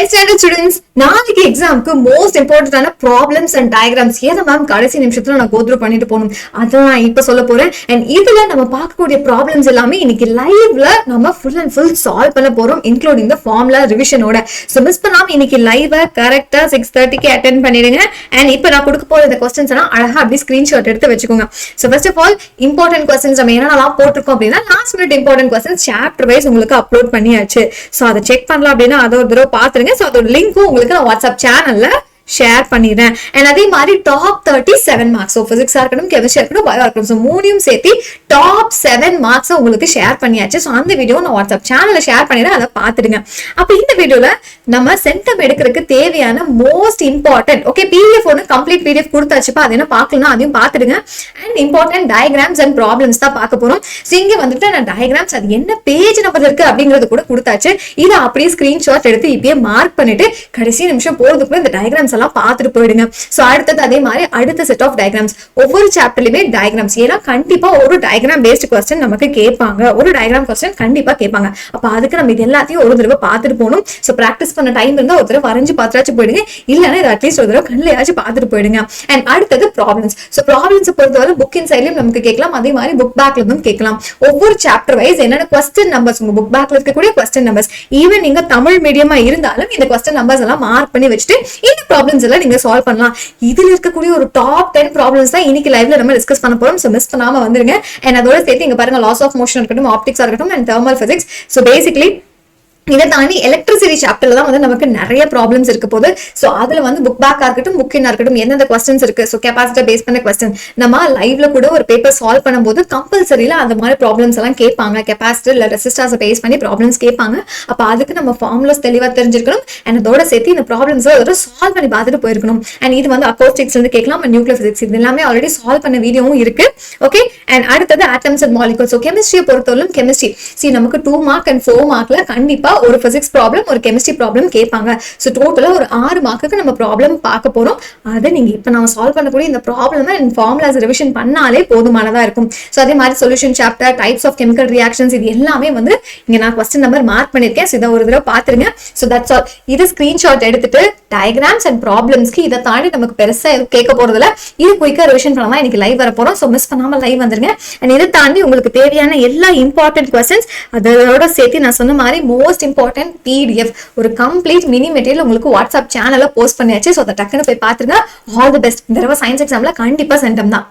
10th standard students, நாளைக்கு எக்ஸாம்க்கு most இம்பார்ட்டன்டான ப்ராப்ளம்ஸ் அண்ட் டயக்ராம்ஸ் ஏதோ மேம் கடைசி நிமிஷத்துல நான் கோத்ரூ பண்ணிட்டு போகணும் அதான் நான் இப்ப சொல்ல போறேன். அண்ட் இதுல நம்ம பார்க்கக்கூடிய ப்ராப்ளம்ஸ் எல்லாமே இன்னைக்கு லைவ்ல நம்ம ஃபுல் அண்ட் ஃபுல் சால்வ் பண்ண போறோம், இன்க்ளூடிங் த ஃபார்முலா ரிவிஷனோட. ஸோ மிஸ் பண்ணாம இன்னைக்கு லைவ் கரெக்டா 6:30க்கு அட்டென்ட் பண்ணிடுங்க. அண்ட் இப்ப நான் கொடுக்க போற இந்த கொஸ்டின்ஸ் எல்லாம் அழகா அப்படி ஸ்கிரீன்ஷாட் எடுத்து வச்சுக்கோங்க. So first of all important questions நம்ம என்னெல்லாம் போட்டிருக்கோம் அப்படின்னா last minute important questions chapter wise உங்களுக்கு அப்லோட் பண்ணியாச்சு. ஸோ அதை செக் பண்ணலாம் அப்படின்னா அதை ஒரு தடவை பாத்துருங்க. ஸோ அதோட லிங்க்கும் உங்களுக்கு நான் வாட்ஸ்அப் சேனல்ல ஷேர் பண்ணிடுறேன். அண்ட் அதே மாதிரி டாப் 37 மார்க்ஸ், பிசிக்ஸா இருக்கட்டும், கெமிஸ்ட்ரியா இருக்கட்டும், பயோ இருக்கட்டும், ஸோ மூணையும் சேர்த்து டாப் 7 மார்க்ஸ் உங்களுக்கு ஷேர் பண்ணியாச்சு. ஸோ அந்த வீடியோ நான் வாட்ஸ்அப் சேனல்ல ஷேர் பண்ணிடுறேன், அதை பார்த்துடுங்க. அப்ப இந்த வீடியோல நம்ம சென்டம் எடுக்கிறதுக்கு தேவையான மோஸ்ட் இம்பார்ட்டன்ட் பிடிஎஃப் ஒன்று கம்ப்ளீட் பிடிஎஃப் கொடுத்தாச்சுப்பா, அது என்ன பார்க்கலன்னா அதையும் பார்த்துடுங்க. And important diagrams and problems தான் பார்க்க போறோம். ஸோ இங்க வந்துட்டு நான் டயக்ராம்ஸ் அது என்ன பேஜ் நம்பர் இருக்கு அப்படிங்கிறது கூட கொடுத்தாச்சு. இதை அப்படியே ஸ்கிரீன்ஷாட் எடுத்து இப்பயே மார்க் பண்ணிட்டு கடைசி நிமிஷம் போறதுக்குள்ள இந்த டயக்ராம்ஸ் எல்லாம் பார்த்துட்டு போயிடுங்க. சோ அடுத்தது அதே மாதிரி அடுத்த செட் ஆஃப் டயக்ராம்ஸ், ஒவ்வொரு சாப்டர்லயுமே டயக்ராம்ஸ், ஏன்னா கண்டிப்பா ஒரு டயக்ராம் பேஸ்ட் கொஸ்டின் நமக்கு கேட்பாங்க, ஒரு டயக்ராம் கொஸ்டின் கண்டிப்பா கேட்பாங்க. அப்ப அதுக்கு நம்ம இது எல்லாத்தையும் ஒரு தடவை பார்த்துட்டு போகணும். சோ பிராக்டிஸ் பண்ண டைம் இருந்தா ஒரு தடவை வரைஞ்சு பார்த்தாச்சும் போயிடுங்க, இல்லைன்னா இது அட்லீஸ்ட் ஒரு தடவை கண்ணிலையாச்சும் பார்த்துட்டு போயிடுங்க. அண்ட் அடுத்தது ப்ராப்ளம்ஸ். சோ ப்ராப்ளம்ஸ் பொறுத்தவரை புக் இன் சைட்லயும் நமக்கு கேட்கலாம், அதே மாதிரி புக் பேக்ல இருந்தும் கேட்கலாம். ஒவ்வொரு சாப்டர் வைஸ் என்னென்ன கொஸ்டின் நம்பர்ஸ் உங்க புக் பேக்ல இருக்கக்கூடிய கொஸ்டின் நம்பர்ஸ், ஈவன் நீங்க தமிழ் மீடியமா இருந்தாலும் இந்த கொஸ்டின் நம்பர்ஸ் எல்லாம் மார்க் பண்ணி வச்சுட்டு இந்த ப்ராப்ளம்ஸ் எல்லாம் நீங்க சால்வ் பண்ணலாம். இதுல இருக்கக்கூடிய ஒரு டாப் 10 ப்ராப்ளம்ஸ் தான் இன்னைக்கு லைவ்ல நம்ம டிஸ்கஸ் பண்ண போறோம். சோ மிஸ் பண்ணாம வந்துருங்க. அண்ட் அதோட சேர்த்து இங்க பாருங்க லாஸ் ஆஃப் மோஷன் இருக்கட்டும், ஆப்டிக்ஸா இருக்கட்டும், and thermal physics. So basically இதை தாண்டி எலக்ட்ரிசிட்டி சாப்டர்ல தான் வந்து நமக்கு நிறைய ப்ராப்ளம்ஸ் இருக்க போது. சோ அதுல வந்து புக் பேக்கா இருக்கட்டும், புக் இன்னா இருக்கட்டும், எந்தெந்த கொஸ்டின்ஸ் இருக்கு, சோ கெபாசிட்டர் பேஸ் பண்ண கொஸ்டின் நம்ம லைவ்ல கூட ஒரு பேப்பர் சால்வ் பண்ணும்போது கம்பல்சரியில அந்த மாதிரி ப்ராப்ளம்ஸ் எல்லாம் கேட்பாங்க, கெபாசிட்டர் இல்ல ரெசிஸ்டர்ஸ் பேஸ் பண்ணி ப்ராப்ளம்ஸ் கேட்பாங்க. அப்ப அதுக்கு நம்ம ஃபார்முலாஸ் தெளிவா தெரிஞ்சிருக்கணும். அண்ட் அதோட சேர்த்து இந்த ப்ராப்ளம்ஸ் அதோட சால்வ் பண்ணி பார்த்துட்டு போயிருக்கணும். அண்ட் இது வந்து அக்கோஸ்டிக்ஸ்ல இருந்து கேட்கலாம், நியூக்ளியர் பிசிக்ஸ் இது எல்லாமே ஆல்ரெடி சால்வ் பண்ண வீடியோவும் இருக்கு. ஓகே. அண்ட் அடுத்தது ஆட்டம்ஸ் அண்ட் மாலிகூல்ஸ். கெமிஸ்ட்ரியை பொறுத்தவரைக்கும் கெமிஸ்ட்ரி நமக்கு 2 மார்க் அண்ட் 4 மார்க்ல கண்டிப்பா ஒரு பிசிக்ஸ் ப்ராப்ளம் ஒரு கெமிஸ்ட்ரி ப்ராப்ளம் கேட்பாங்க. சோ டோட்டலா ஒரு 6 மார்க்குக்கு நம்ம ப்ராப்ளம் பார்க்க போறோம். அதை நீங்க இப்ப நம்ம சால்வ் பண்ணக்கூடிய இந்த ப்ராப்ளம் அண்ட் ஃபார்முலாஸ் ரிவிஷன் பண்ணாலே போதுமானதா இருக்கும். சோ அதே மாதிரி solution chapter, types of chemical reactions, இது எல்லாமே வந்து இங்க நான் क्वेश्चन நம்பர் மார்க் பண்ணிருக்கேன். இதை ஒரு தடவை பாத்துருங்க. So that's all. இது ஸ்கிரீன்ஷாட் எடுத்துட்டு டயக்ராம்ஸ் அண்ட் ப்ராப்ளம்ஸ்க்கு இதை தாண்டி நமக்கு பெருசா எதுவும் கேட்க போறதுல இது குயிக்கா ரிவிஷன் பண்ணலாம். இன்னைக்கு லைவ் வர போறோம். சோ மிஸ் பண்ணாம லைவ் வந்துருங்க. அண்ட் இதை தாண்டி உங்களுக்கு தேவையான எல்லா இம்பார்ட்டன்ட் क्वेश्चंस அதோட சேர்த்து நான் சொன்ன மாதிரி மோஸ்ட் இம்பார்ட்டன்ட் PDF ஒரு கம்ப்ளீட் மினி மெட்டீரியல் உங்களுக்கு வாட்ஸ்அப் சேனல்ல போஸ்ட் பண்ணியாச்சு. சோ அதை டக்குன்னு போய் பாத்துருங்க. All the best. இந்த தடவை சயின்ஸ் எக்ஸாம்ல கண்டிப்பா சென்டம் தான்.